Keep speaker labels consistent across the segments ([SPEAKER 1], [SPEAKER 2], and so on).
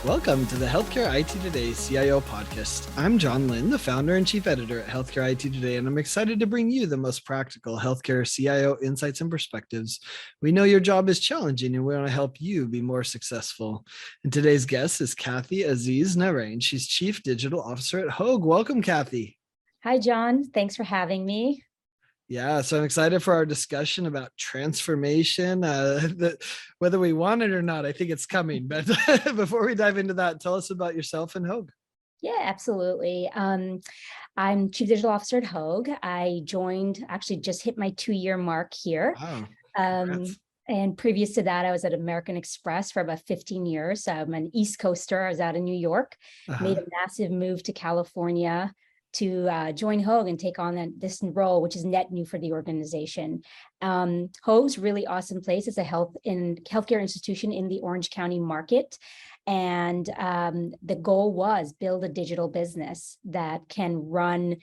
[SPEAKER 1] Welcome to the Healthcare IT Today CIO podcast. I'm John Lynn, the founder and chief editor at Healthcare IT Today, and I'm excited to bring you the most practical healthcare CIO insights and perspectives. We know your job is challenging, and we want to help you be more successful. And today's guest is Kathy Azeez-Narain. She's Chief Digital Officer at Hoag. Welcome, Kathy.
[SPEAKER 2] Hi, John. Thanks for having me.
[SPEAKER 1] Yeah, so I'm excited for our discussion about transformation. Whether we want it or not, I think it's coming. But before we dive into that, tell us about yourself and Hoag.
[SPEAKER 2] Yeah, absolutely. I'm Chief Digital Officer at Hoag. I joined, actually just hit my 2-year mark here.
[SPEAKER 1] Wow.
[SPEAKER 2] And previous to that, I was at American Express for about 15 years. I'm an East Coaster. I was out in New York, made a massive move to California to join Hoag and take on this role, which is net new for the organization. Hoag's a really awesome place. It's a healthcare institution in the Orange County market. And the goal was build a digital business that can run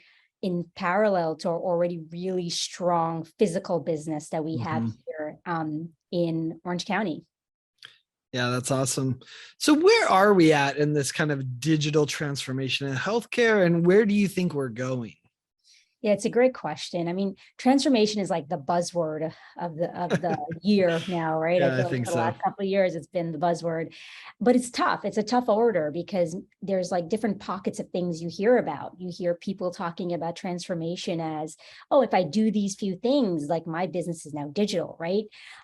[SPEAKER 2] in parallel to our already really strong physical business that we have here in Orange County.
[SPEAKER 1] Yeah, that's awesome. So where are we at in this kind of digital transformation in healthcare, and where do you think we're going?
[SPEAKER 2] Yeah, it's a great question. I mean, transformation is like the buzzword of the year now, right?
[SPEAKER 1] Yeah, I
[SPEAKER 2] feel
[SPEAKER 1] think
[SPEAKER 2] for
[SPEAKER 1] so.
[SPEAKER 2] the last couple of years, it's been the buzzword, but it's tough. It's a tough order because there's like different pockets of things you hear about. You hear people talking about transformation as, oh, if I do these few things, like my business is now digital, right?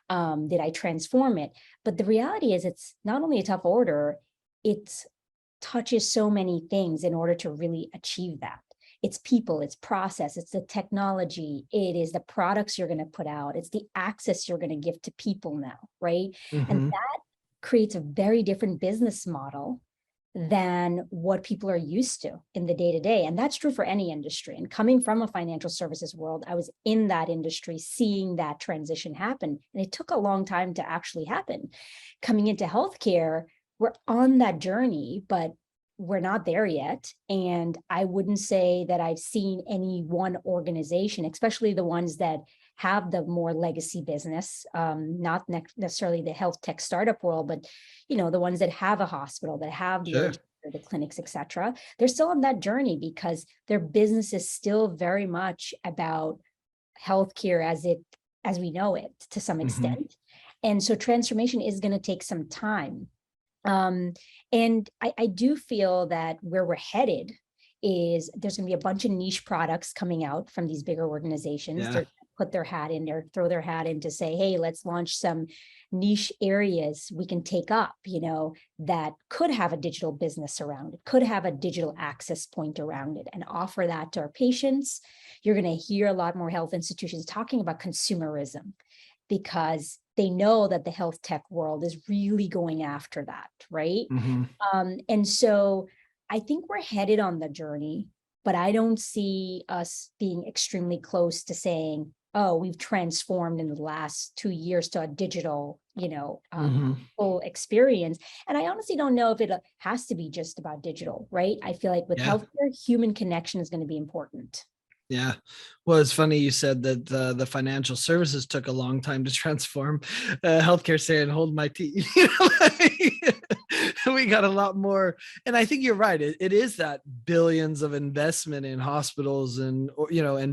[SPEAKER 2] Did I transform it? But the reality is it's not only a tough order, it touches so many things in order to really achieve that. It's people, it's process, it's the technology, it is the products you're going to put out, it's the access you're going to give to people now, right? And that creates a very different business model than what people are used to in the day-to-day. And that's true for any industry. And coming from a financial services world, I was in that industry seeing that transition happen. And it took a long time to actually happen. Coming into healthcare, we're on that journey, but we're not there yet. And I wouldn't say that I've seen any one organization, especially the ones that have the more legacy business, not necessarily the health tech startup world, but the ones that have a hospital, that have the clinics, et cetera. They're still on that journey because their business is still very much about healthcare as we know it to some extent. And so transformation is going to take some time. And I do feel that where we're headed is there's going to be a bunch of niche products coming out from these bigger organizations. They're put their hat in there, throw their hat in to say, hey, let's launch some niche areas we can take up, that could have a digital business around it, could have a digital access point around it, and offer that to our patients. You're going to hear a lot more health institutions talking about consumerism because they know that the health tech world is really going after that, right? And so I think we're headed on the journey, but I don't see us being extremely close to saying, oh, we've transformed in the last 2 years to a digital, full experience. And I honestly don't know if it has to be just about digital, right? I feel like with healthcare, human connection is going to be important.
[SPEAKER 1] Yeah. Well, it's funny you said that the financial services took a long time to transform. Healthcare saying, hold my tea. We got a lot more. And I think you're right. It is that billions of investment in hospitals and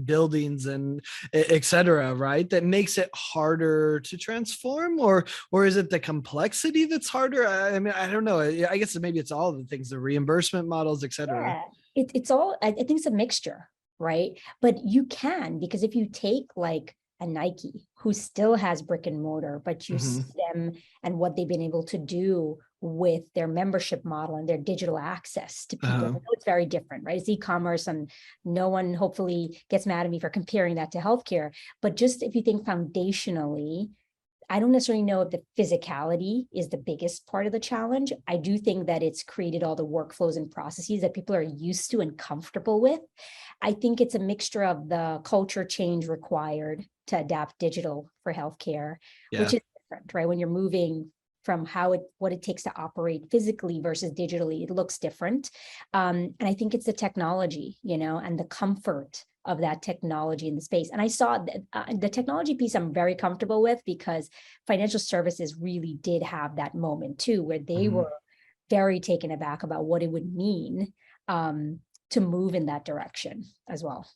[SPEAKER 1] buildings and et cetera, right? That makes it harder to transform, or is it the complexity that's harder? I mean, I don't know. I guess maybe it's all of the things, the reimbursement models, et cetera.
[SPEAKER 2] Yeah, it's all, I think it's a mixture. Right. But you can, because if you take like a Nike who still has brick and mortar, but you see them and what they've been able to do with their membership model and their digital access to people. I know it's very different, right? It's e-commerce, and no one hopefully gets mad at me for comparing that to healthcare. But just if you think foundationally, I don't necessarily know if the physicality is the biggest part of the challenge. I do think that it's created all the workflows and processes that people are used to and comfortable with. I think it's a mixture of the culture change required to adapt digital for healthcare, which is different, right? When you're moving from what it takes to operate physically versus digitally, it looks different. And I think it's the technology, and the comfort of that technology in the space. And I saw the technology piece I'm very comfortable with, because financial services really did have that moment too, where they were very taken aback about what it would mean to move in that direction as well.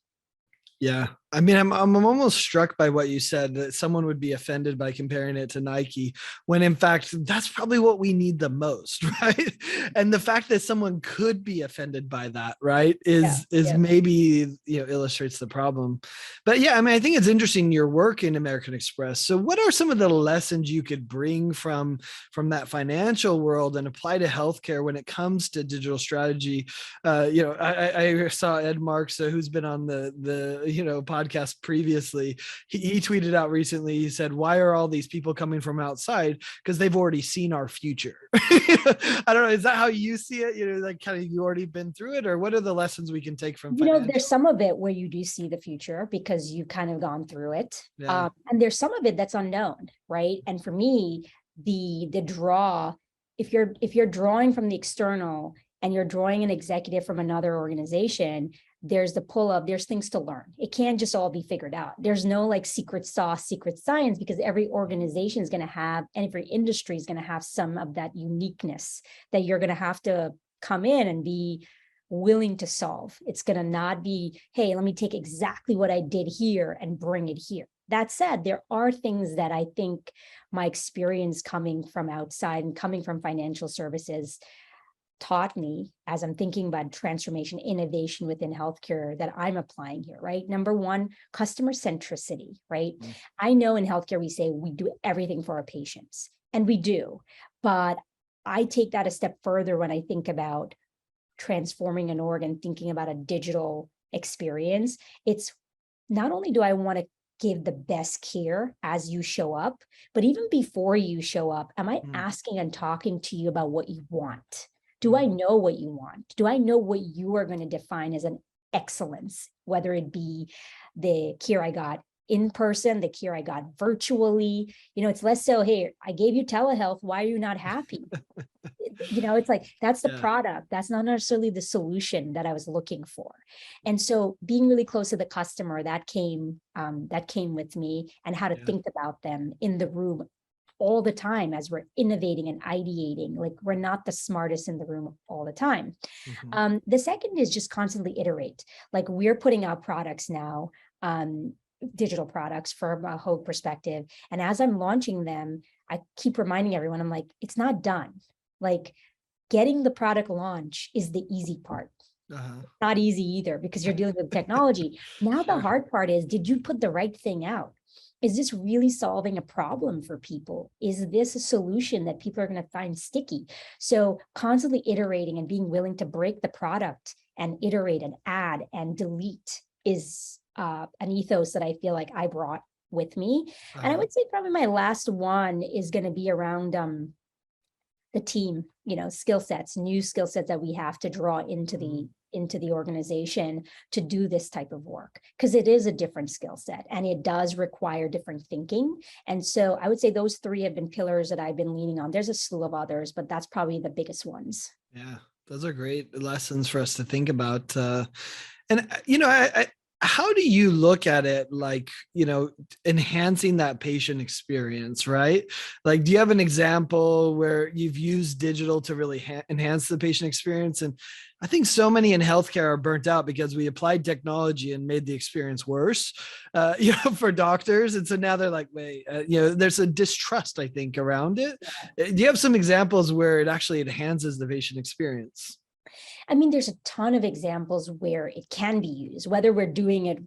[SPEAKER 1] Yeah. I mean, I'm almost struck by what you said, that someone would be offended by comparing it to Nike, when in fact, that's probably what we need the most, right? And the fact that someone could be offended by that, right, is maybe, illustrates the problem. But yeah, I mean, I think it's interesting your work in American Express. So what are some of the lessons you could bring from that financial world and apply to healthcare when it comes to digital strategy? I saw Ed Marks, who's been on the podcast previously. He tweeted out recently, he said, why are all these people coming from outside? Because they've already seen our future. I don't know, is that how you see it? Like kind of, you already been through it, or what are the lessons we can take from financial?
[SPEAKER 2] There's some of it where you do see the future because you've kind of gone through it.
[SPEAKER 1] Yeah.
[SPEAKER 2] And there's some of it that's unknown, right? And for me, the draw, if you're drawing from the external and you're drawing an executive from another organization, there's the pull of, there's things to learn. It can't just all be figured out. There's no like secret sauce, secret science, because every organization is going to have, and every industry is going to have some of that uniqueness that you're going to have to come in and be willing to solve. It's going to not be, hey, let me take exactly what I did here and bring it here. That said, there are things that I think my experience coming from outside and coming from financial services taught me as I'm thinking about transformation, innovation within healthcare that I'm applying here, right? Number one, customer centricity, right? Mm-hmm. I know in healthcare, we say we do everything for our patients, and we do, but I take that a step further when I think about transforming an org and thinking about a digital experience. It's not only do I want to give the best care as you show up, but even before you show up, am I asking and talking to you about what you want? Do I know what you want? Do I know what you are going to define as an excellence, whether it be the care I got in person, the care I got virtually? It's less so, hey, I gave you telehealth, why are you not happy? It's like, that's the product. That's not necessarily the solution that I was looking for. And so being really close to the customer, that came with me, and how to think about them in the room all the time as we're innovating and ideating. Like, we're not the smartest in the room all the time. Mm-hmm. The second is just constantly iterate. Like, we're putting out products now, digital products from a Hoag perspective. And as I'm launching them, I keep reminding everyone, I'm like, it's not done. Like, getting the product launch is the easy part. Not easy either, because you're dealing with technology. Now, the hard part is, did you put the right thing out? Is this really solving a problem for people? Is this a solution that people are going to find sticky? So constantly iterating and being willing to break the product and iterate and add and delete is an ethos that I feel like I brought with me. And I would say probably my last one is going to be around the team, skill sets, new skill sets that we have to draw into the organization to do this type of work, because it is a different skill set and it does require different thinking. And so I would say those three have been pillars that I've been leaning on. There's a slew of others, but that's probably the biggest ones.
[SPEAKER 1] Yeah, those are great lessons for us to think about. How do you look at it, like, enhancing that patient experience, right? Like, do you have an example where you've used digital to really enhance the patient experience? And I think so many in healthcare are burnt out because we applied technology and made the experience worse, for doctors. And so now they're like, wait, there's a distrust, I think, around it. Yeah. Do you have some examples where it actually enhances the patient experience?
[SPEAKER 2] I mean, there's a ton of examples where it can be used. Whether we're doing it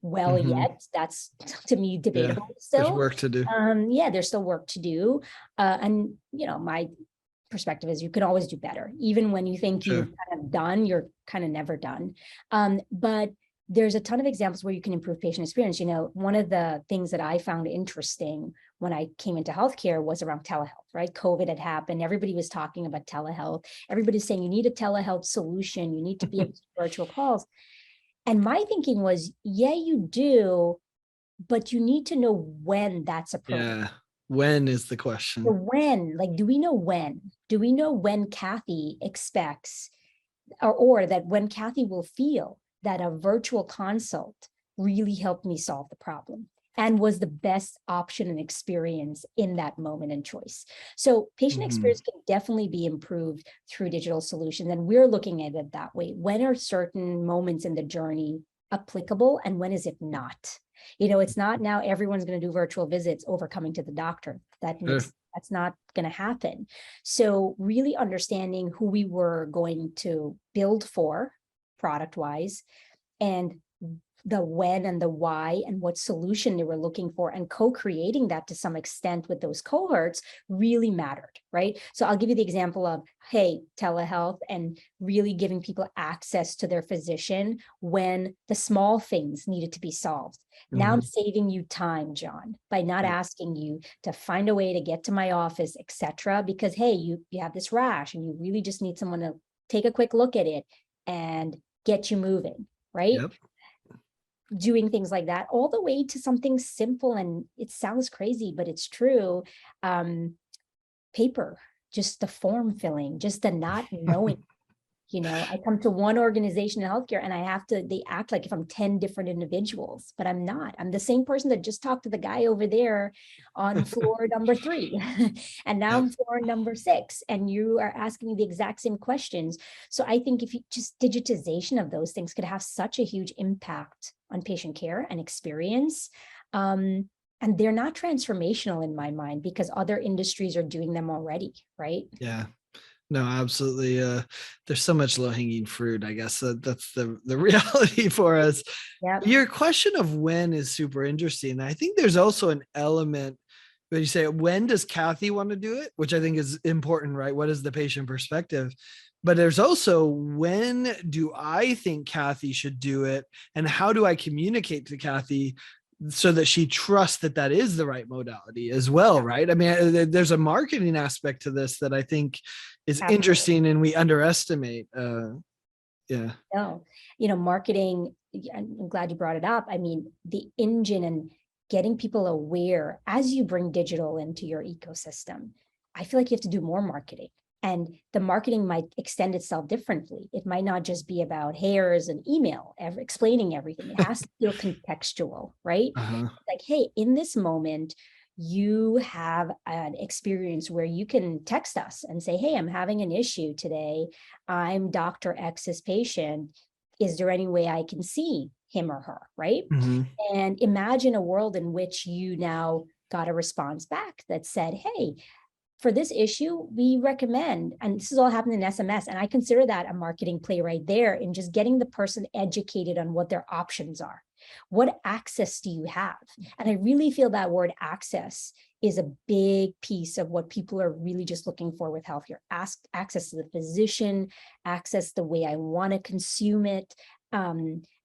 [SPEAKER 2] well yet, that's, to me, debatable. Still,
[SPEAKER 1] there's work to do.
[SPEAKER 2] There's still work to do. And my perspective is you can always do better. Even when you think you've kind of done, you're kind of never done. But there's a ton of examples where you can improve patient experience. One of the things that I found interesting when I came into healthcare was around telehealth, right? COVID had happened. Everybody was talking about telehealth. Everybody's saying you need a telehealth solution. You need to be able to do virtual calls. And my thinking was, yeah, you do, but you need to know when that's appropriate.
[SPEAKER 1] Yeah. When is the question?
[SPEAKER 2] When, like, do we know when? Do we know when Kathy expects, or that when Kathy will feel that a virtual consult really helped me solve the problem? and was the best option and experience in that moment and choice. So patient experience can definitely be improved through digital solutions. And we're looking at it that way. When are certain moments in the journey applicable and when is it not? It's not now everyone's going to do virtual visits over coming to the doctor. That's not going to happen. So really understanding who we were going to build for product wise, and the when and the why and what solution they were looking for, and co-creating that to some extent with those cohorts really mattered, right? So I'll give you the example of, hey, telehealth and really giving people access to their physician when the small things needed to be solved. Now I'm saving you time, John, by not asking you to find a way to get to my office, etc. Because, hey, you have this rash and you really just need someone to take a quick look at it and get you moving, right?
[SPEAKER 1] Yep.
[SPEAKER 2] Doing things like that, all the way to something simple, and it sounds crazy, but it's true. Paper, just the form filling, just the not knowing. I come to one organization in healthcare and they act like if I'm 10 different individuals, but I'm not. I'm the same person that just talked to the guy over there on floor number 3. And now I'm floor number 6, and you are asking me the exact same questions. So I think if you just digitization of those things could have such a huge impact on patient care and experience. And they're not transformational in my mind because other industries are doing them already, right?
[SPEAKER 1] Yeah. No, absolutely. There's so much low-hanging fruit, I guess. That's the reality for us.
[SPEAKER 2] Yep.
[SPEAKER 1] Your question of when is super interesting. I think there's also an element when you say, when does Kathy want to do it? Which I think is important, right? What is the patient perspective? But there's also, when do I think Kathy should do it? And how do I communicate to Kathy so that she trusts that that is the right modality as well, right? I mean, there's a marketing aspect to this that I think is interesting and we underestimate. Yeah.
[SPEAKER 2] No, marketing, I'm glad you brought it up. I mean, the engine and getting people aware as you bring digital into your ecosystem, I feel like you have to do more marketing. And the marketing might extend itself differently. It might not just be about hairs and email, explaining everything. It has to feel contextual, right? Like, hey, in this moment, you have an experience where you can text us and say, hey, I'm having an issue today. I'm Dr. X's patient. Is there any way I can see him or her, right? And imagine a world in which you now got a response back that said, hey, for this issue, we recommend, and this is all happening in SMS, and I consider that a marketing play right there in just getting the person educated on what their options are. What access do you have? And I really feel that word access is a big piece of what people are really just looking for with healthcare. Access to the physician, access the way I want to consume it,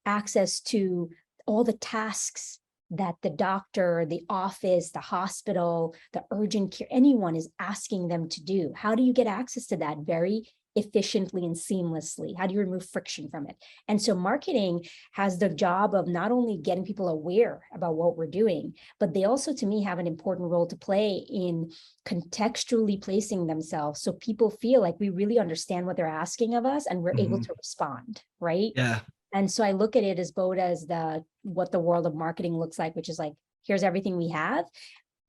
[SPEAKER 2] access to all the tasks that the doctor, the office, the hospital, the urgent care, anyone is asking them to do. How do you get access to that very efficiently and seamlessly? How do you remove friction from it? And so marketing has the job of not only getting people aware about what we're doing, but they also, to me, have an important role to play in contextually placing themselves so people feel like we really understand what they're asking of us and we're able to respond, right?
[SPEAKER 1] Yeah.
[SPEAKER 2] And so I look at it as both as what the world of marketing looks like, which is like, here's everything we have,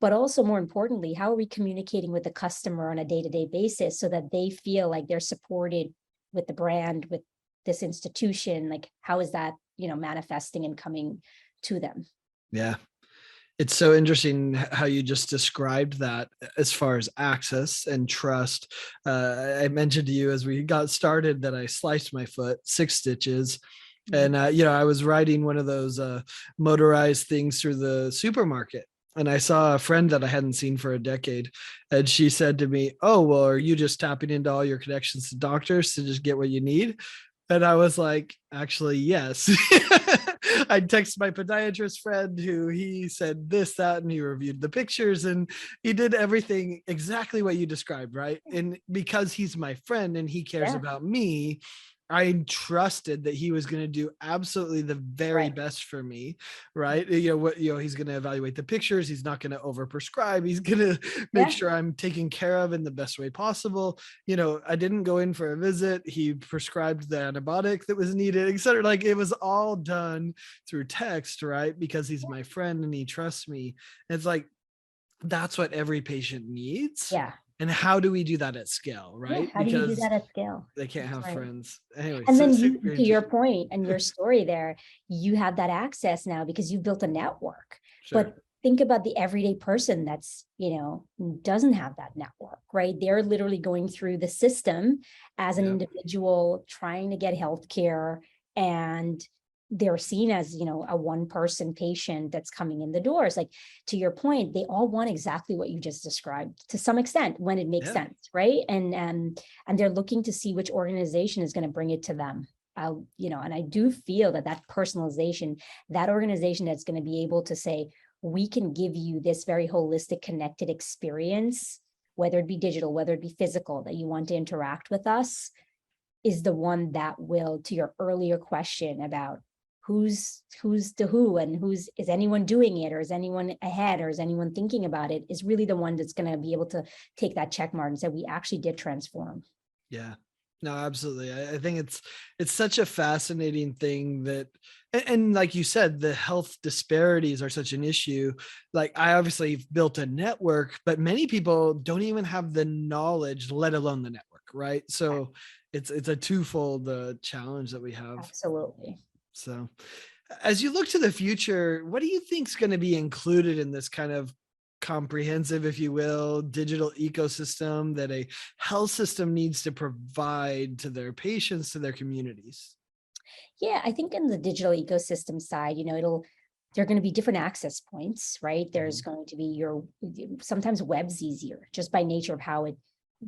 [SPEAKER 2] but also more importantly, how are we communicating with the customer on a day-to-day basis so that they feel like they're supported with the brand, with this institution? Like, how is that, manifesting and coming to them?
[SPEAKER 1] Yeah. It's so interesting how you just described that as far as access and trust. I mentioned to you as we got started that I sliced my foot, 6 stitches. And, I was riding one of those motorized things through the supermarket. And I saw a friend that I hadn't seen for a decade. And she said to me, oh, well, are you just tapping into all your connections to doctors to just get what you need? And I was like, actually, yes. I texted my podiatrist friend who he said this, that, and he reviewed the pictures and he did everything exactly what you described, right? And because he's my friend and he cares about me, I trusted that he was going to do absolutely the very
[SPEAKER 2] Right.
[SPEAKER 1] best for me, right? He's going to evaluate the pictures. He's not going to overprescribe. He's going to make
[SPEAKER 2] Yeah.
[SPEAKER 1] sure I'm taken care of in the best way possible. I didn't go in for a visit. He prescribed the antibiotic that was needed, et cetera. Like, it was all done through text, right? Because he's my friend and he trusts me. It's like, that's what every patient needs.
[SPEAKER 2] Yeah.
[SPEAKER 1] And how do we do that at scale,
[SPEAKER 2] Yeah.
[SPEAKER 1] right?
[SPEAKER 2] How do you do
[SPEAKER 1] Because
[SPEAKER 2] that at scale?
[SPEAKER 1] they can't
[SPEAKER 2] That's
[SPEAKER 1] have
[SPEAKER 2] right.
[SPEAKER 1] friends. Anyway,
[SPEAKER 2] And then you,
[SPEAKER 1] super
[SPEAKER 2] to your
[SPEAKER 1] interesting.
[SPEAKER 2] point and your story there, you have that access now because you built a network.
[SPEAKER 1] Sure.
[SPEAKER 2] But think about the everyday person that's, doesn't have that network, right? They're literally going through the system as an
[SPEAKER 1] Yeah.
[SPEAKER 2] individual trying to get healthcare, and they're seen as, a one-person patient that's coming in the doors. Like, to your point, they all want exactly what you just described to some extent when it makes
[SPEAKER 1] Yeah.
[SPEAKER 2] sense, right? And they're looking to see which organization is going to bring it to them. And I do feel that personalization, that organization that's going to be able to say, we can give you this very holistic, connected experience, whether it be digital, whether it be physical, that you want to interact with us, is the one that will, to your earlier question about who's the who and is anyone doing it, or is anyone ahead, or is anyone thinking about it, is really the one that's going to be able to take that check mark and say, we actually did transform.
[SPEAKER 1] Yeah. No, absolutely. I think it's such a fascinating thing that, and like you said, the health disparities are such an issue. Like, I obviously built a network, but many people don't even have the knowledge, let alone the network, right? So it's a twofold challenge that we have.
[SPEAKER 2] Absolutely.
[SPEAKER 1] So as you look to the future, what do you think is going to be included in this kind of comprehensive, if you will, digital ecosystem that a health system needs to provide to their patients, to their communities?
[SPEAKER 2] Yeah, I think in the digital ecosystem side, there are going to be different access points, right? There's going to be sometimes web's easier just by nature of how it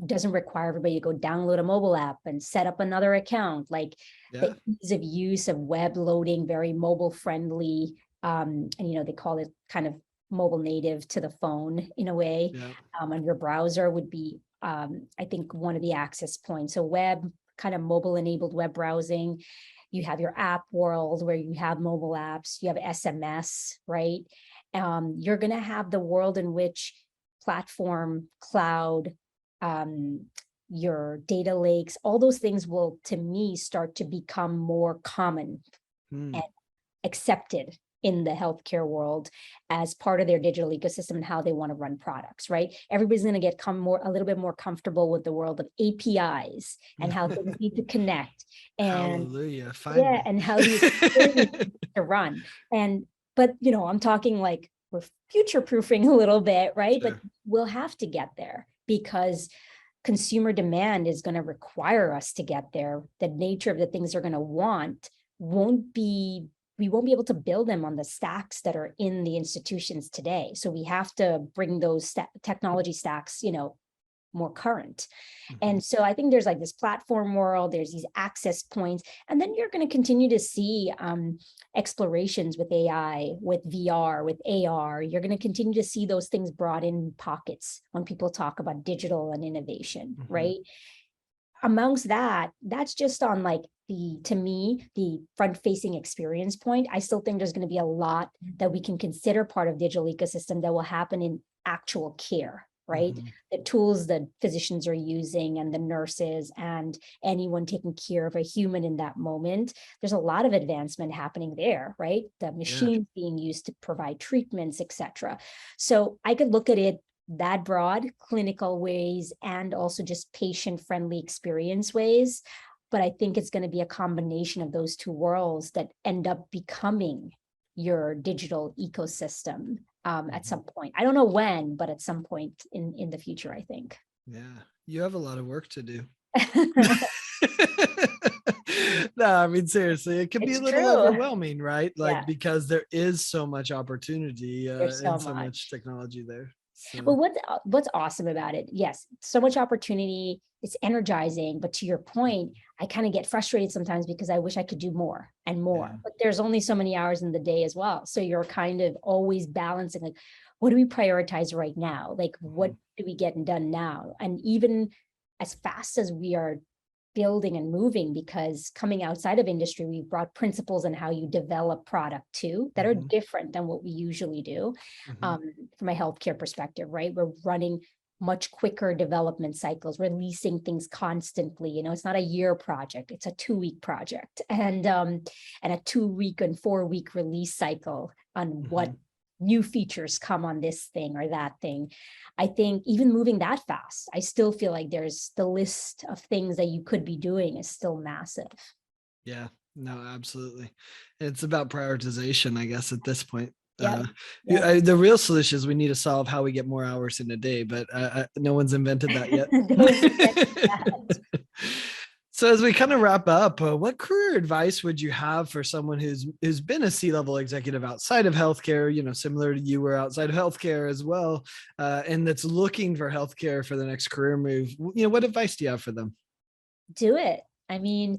[SPEAKER 2] doesn't require everybody to go download a mobile app and set up another account. Like,
[SPEAKER 1] Yeah.
[SPEAKER 2] the ease of use of web loading, very mobile friendly. And they call it kind of mobile native to the phone in a way.
[SPEAKER 1] Yeah.
[SPEAKER 2] On your browser would be, I think, one of the access points. So web, kind of mobile enabled web browsing. You have your app world where you have mobile apps, you have SMS, right? You're going to have the world in which platform, cloud, um, your data lakes, all those things will, to me, start to become more common and accepted in the healthcare world as part of their digital ecosystem and how they want to run products, right? Everybody's going to get a little bit more comfortable with the world of APIs and how things need to connect. And
[SPEAKER 1] Hallelujah.
[SPEAKER 2] yeah,
[SPEAKER 1] Finally.
[SPEAKER 2] and how the experience needs to run. But I'm talking like we're future proofing a little bit, right? But
[SPEAKER 1] Sure.
[SPEAKER 2] we'll have to get there because consumer demand is going to require us to get there. The nature of the things they're going to want we won't be able to build them on the stacks that are in the institutions today. So we have to bring those technology stacks, more current. And so I think there's like this platform world, there's these access points, and then you're going to continue to see explorations with AI, with VR, with AR. You're going to continue to see those things brought in pockets when people talk about digital and innovation, right? Amongst that's just on like to me, the front-facing experience point. I still think there's going to be a lot that we can consider part of digital ecosystem that will happen in actual care, right? The tools that physicians are using and the nurses and anyone taking care of a human in that moment. There's a lot of advancement happening there, right? The machines being used to provide treatments, etc. So I could look at it that broad, clinical ways, and also just patient-friendly experience ways. But I think it's going to be a combination of those two worlds that end up becoming your digital ecosystem at some point. I don't know when, but at some point in the future, I think.
[SPEAKER 1] Yeah. You have a lot of work to do. No, I mean, seriously, it can be
[SPEAKER 2] It's
[SPEAKER 1] a little
[SPEAKER 2] true.
[SPEAKER 1] overwhelming, right? Like,
[SPEAKER 2] Yeah,
[SPEAKER 1] because there is so much opportunity
[SPEAKER 2] there's so
[SPEAKER 1] and so much
[SPEAKER 2] much.
[SPEAKER 1] technology there.
[SPEAKER 2] Well,
[SPEAKER 1] So,
[SPEAKER 2] what's awesome about it? Yes, so much opportunity. It's energizing, but to your point, I kind of get frustrated sometimes because I wish I could do more and
[SPEAKER 1] yeah.
[SPEAKER 2] more. But there's only so many hours in the day as well, so you're kind of always balancing like, what do we prioritize right now? Like, what do we get done now? And even as fast as we are building and moving, because coming outside of industry, we've brought principles in how you develop product too that are different than what we usually do. From a healthcare perspective, right? We're running much quicker development cycles, releasing things constantly. You know, it's not a year project, it's a 2-week project, and a 2-week and 4-week release cycle on what new features come on this thing or that thing. I think even moving that fast, I still feel like there's the list of things that you could be doing is still massive.
[SPEAKER 1] Yeah, no, absolutely. It's about prioritization, I guess, at this point.
[SPEAKER 2] Yeah.
[SPEAKER 1] The real solution is we need to solve how we get more hours in a day, but no one's invented that yet. So as we kind of wrap up, what career advice would you have for someone who's been a C-level executive outside of healthcare, you know, similar to you were outside of healthcare as well, and that's looking for healthcare for the next career move? You know, what advice do you have for them?
[SPEAKER 2] Do it. I mean,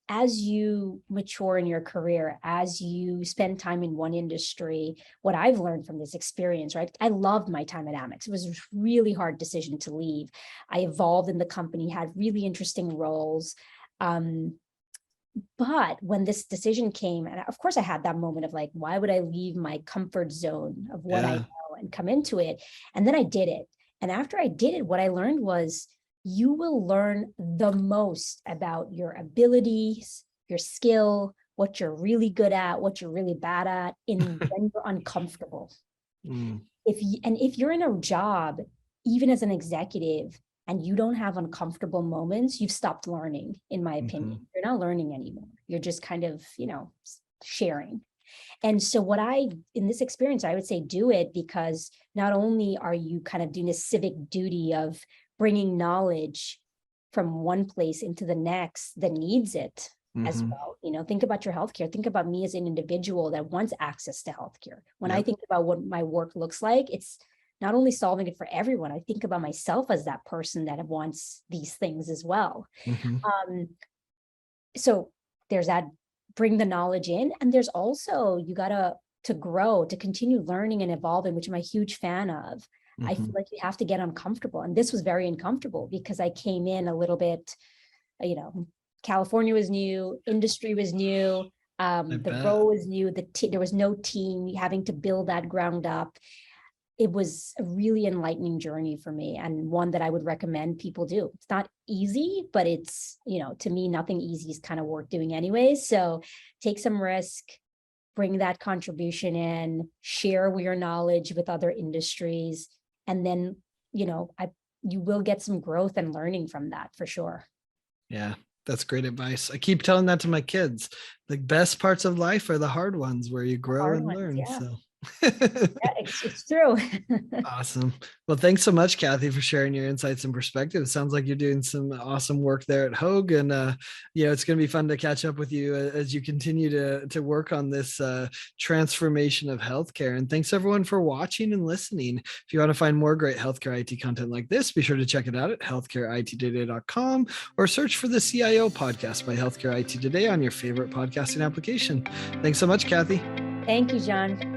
[SPEAKER 2] as you mature in your career, as you spend time in one industry, what I've learned from this experience, right? I loved my time at Amex. It was a really hard decision to leave. I evolved in the company, had really interesting roles. But when this decision came, and of course I had that moment of like, why would I leave my comfort zone of what I know and come into it? And then I did it. And after I did it, what I learned was you will learn the most about your abilities, your skill, what you're really good at, what you're really bad at when you're uncomfortable. If you're in a job, even as an executive, and you don't have uncomfortable moments, you've stopped learning, in my opinion. You're not learning anymore. You're just kind of, sharing. And so in this experience, I would say do it, because not only are you kind of doing a civic duty of bringing knowledge from one place into the next that needs it as well. Think about your healthcare. Think about me as an individual that wants access to healthcare. When I think about what my work looks like, it's not only solving it for everyone, I think about myself as that person that wants these things as well. So there's that, bring the knowledge in. And there's also, you got to grow, to continue learning and evolving, which I'm a huge fan of. I feel like you have to get uncomfortable. And this was very uncomfortable because I came in a little bit, California was new, industry was new, the role was new, there was no team, having to build that ground up. It was a really enlightening journey for me, and one that I would recommend people do. It's not easy, but it's, to me, nothing easy is kind of worth doing anyway. So take some risk, bring that contribution in, share your knowledge with other industries, and then, you will get some growth and learning from that for sure. Yeah.
[SPEAKER 1] That's great advice. I keep telling that to my kids. The best parts of life are the hard ones where you grow and learn.
[SPEAKER 2] Yeah.
[SPEAKER 1] So
[SPEAKER 2] it's true.
[SPEAKER 1] Awesome. Well, thanks so much, Kathy, for sharing your insights and perspectives. It sounds like you're doing some awesome work there at Hoag, and it's going to be fun to catch up with you as you continue to work on this transformation of healthcare. And thanks everyone for watching and listening. If you want to find more great healthcare IT content like this, be sure to check it out at healthcareittoday.com or search for the CIO podcast by Healthcare IT Today on your favorite podcasting application. Thanks so much, Kathy.
[SPEAKER 2] Thank you, John.